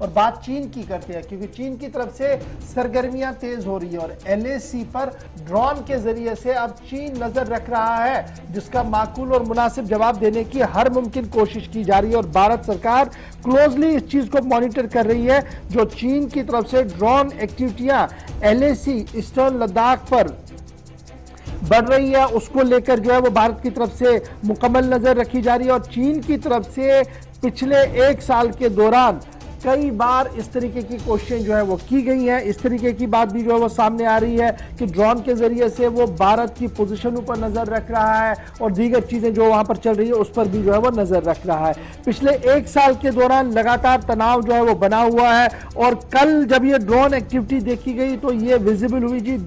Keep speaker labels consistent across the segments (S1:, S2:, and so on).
S1: और बात चीन की करते हैं, क्योंकि चीन की तरफ से सरगर्मियां तेज हो रही है और एलएसी पर ड्रोन के जरिए से अब चीन नजर रख रहा है, जिसका माकूल और मुनासिब जवाब देने की हर मुमकिन कोशिश की जा रही है। और भारत सरकार क्लोजली इस चीज को मॉनिटर कर रही है। जो चीन की तरफ से ड्रोन एक्टिविटियां एलएसी ईस्टर्न लद्दाख पर बढ़ रही है, उसको लेकर जो है वो भारत की तरफ से मुकम्मल नजर रखी जा रही है। और चीन की तरफ से पिछले 1 साल के दौरान कई बार इस तरीके की कोशिशें जो है वो की गई हैं। इस तरीके की बात भी जो है वो सामने आ रही है कि ड्रोन के जरिए से वो भारत की पोजीशनों पर नजर रख रहा है और दीगर चीजें जो वहां पर चल रही है उस पर भी जो है वो नजर रख रहा है। पिछले 1 साल के दौरान लगातार तनाव जो है वो बना हुआ है और कल जब ये ड्रोन एक्टिविटी देखी गई तो ये विजिबल हुई जी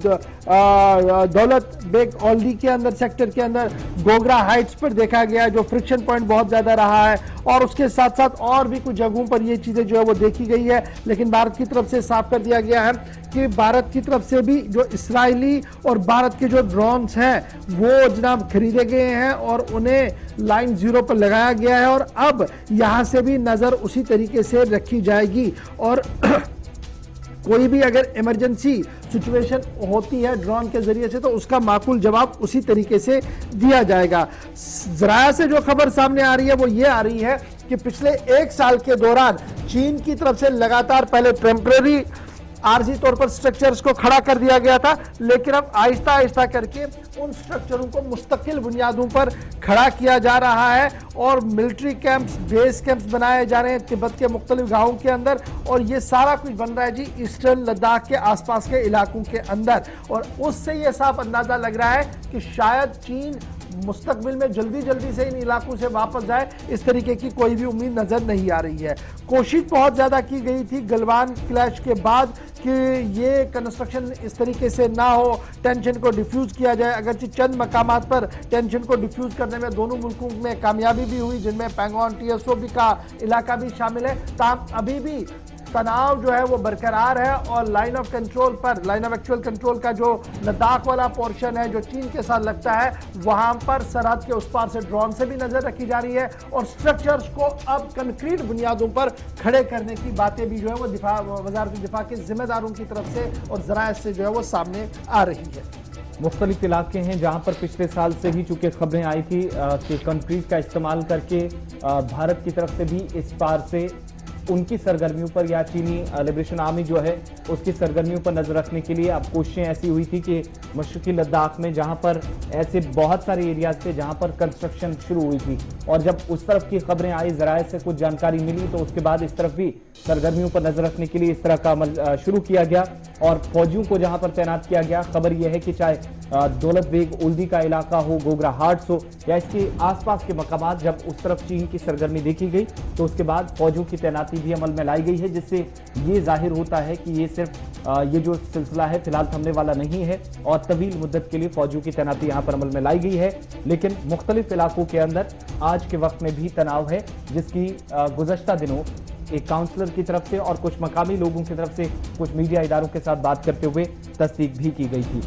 S1: दौलत बेग ओल्डी के अंदर, सेक्टर के अंदर गोगरा हाइट्स पर देखा गया, जो फ्रिक्शन पॉइंट बहुत ज्यादा रहा है। और उसके साथ साथ और भी कुछ जगहों पर ये चीजें जो है वो देखी गई है। लेकिन भारत की तरफ से साफ कर दिया गया है कि भारत की तरफ से भी जो इस्राएली और भारत के जो ड्रोन्स हैं वो जनाब खरीदे गए हैं और उन्हें लाइन 0 पर लगाया गया है और अब यहां से भी नजर उसी तरीके से रखी जाएगी। और कोई भी अगर इमरजेंसी सिचुएशन होती है ड्रोन के जरिए से तो उसका माकूल जवाब उसी तरीके से दिया जाएगा। जराया से जो खबर सामने आ रही है वो ये आ रही है कि पिछले 1 साल के दौरान चीन की तरफ से लगातार पहले टेम्पररी आरजी तौर पर स्ट्रक्चर्स को खड़ा कर दिया गया था, लेकिन अब आहिस्ता आहिस्ता करके उन स्ट्रक्चरों को मुस्तकिल बुनियादों पर खड़ा किया जा रहा है और मिलिट्री कैंप्स, बेस कैंप्स बनाए जा रहे हैं तिब्बत के मुख्तलिफ गांवों के अंदर। और ये सारा कुछ बन रहा है जी ईस्टर्न लद्दाख के आसपास के इलाकों के अंदर। और उससे ये साफ अंदाजा लग रहा है कि शायद चीन मुस्तकबिल में जल्दी जल्दी से इन इलाकों से वापस जाए, इस तरीके की कोई भी उम्मीद नजर नहीं आ रही है। कोशिश बहुत ज्यादा की गई थी गलवान क्लैश के बाद कि ये कंस्ट्रक्शन इस तरीके से ना हो, टेंशन को डिफ्यूज किया जाए। अगरचे चंद मकामात पर टेंशन को डिफ्यूज करने में दोनों मुल्कों में कामयाबी भी हुई, जिनमें पैंगोंग टीएसओ भी का इलाका भी शामिल है। ताहम अभी भी तनाव जो है वो बरकरार है और लाइन ऑफ कंट्रोल पर, लाइन ऑफ एक्चुअल कंट्रोल का जो लद्दाख वाला पोर्शन है जो चीन के साथ लगता है, वहां पर सरहद के उस पार से ड्रोन से भी नजर रखी जा रही है और स्ट्रक्चर्स को अब कंक्रीट बुनियादों पर खड़े करने की बातें भी जो है वो वजारत दिफा के जिम्मेदारों की तरफ से और जराये से जो है वो सामने आ रही है।
S2: मुख्तलिफ इलाके हैं जहां पर पिछले साल से ही चूंकि खबरें आई थी कि कंक्रीट का इस्तेमाल करके भारत की तरफ से भी इस पार से उनकी सरगर्मियों पर या चीनी लिबरेशन आर्मी जो है उसकी सरगर्मियों पर नजर रखने के लिए अब कोशिशें ऐसी हुई थी कि मशरकी लद्दाख में जहां पर ऐसे बहुत सारे एरियाज थे जहां पर कंस्ट्रक्शन शुरू हुई थी और जब उस तरफ की खबरें आई, जराये से कुछ जानकारी मिली, तो उसके बाद इस तरफ भी सरगर्मियों पर नजर रखने के लिए इस तरह का अमल शुरू किया गया और फौजियों को जहां पर तैनात किया गया। खबर यह है कि चाहे दौलत बेग ओल्डी का इलाका हो, गोगरा हाट्स हो या इसके आसपास के मकामात, जब उस तरफ चीन की सरगर्मी देखी गई तो उसके बाद फौजियों की तैनाती भी अमल में लाई गई है, जिससे ये जाहिर होता है कि ये सिर्फ ये जो सिलसिला है फिलहाल थमने वाला नहीं है और तवील मुद्दत के लिए फौजियों की तैनाती यहाँ पर अमल में लाई गई है। लेकिन मुख्तलिफ इलाकों के अंदर आज के वक्त में भी तनाव है, जिसकी गुज़श्ता दिनों एक काउंसलर की तरफ से और कुछ मकामी लोगों की तरफ से कुछ मीडिया इदारों के साथ बात करते हुए तस्दीक भी की गई थी।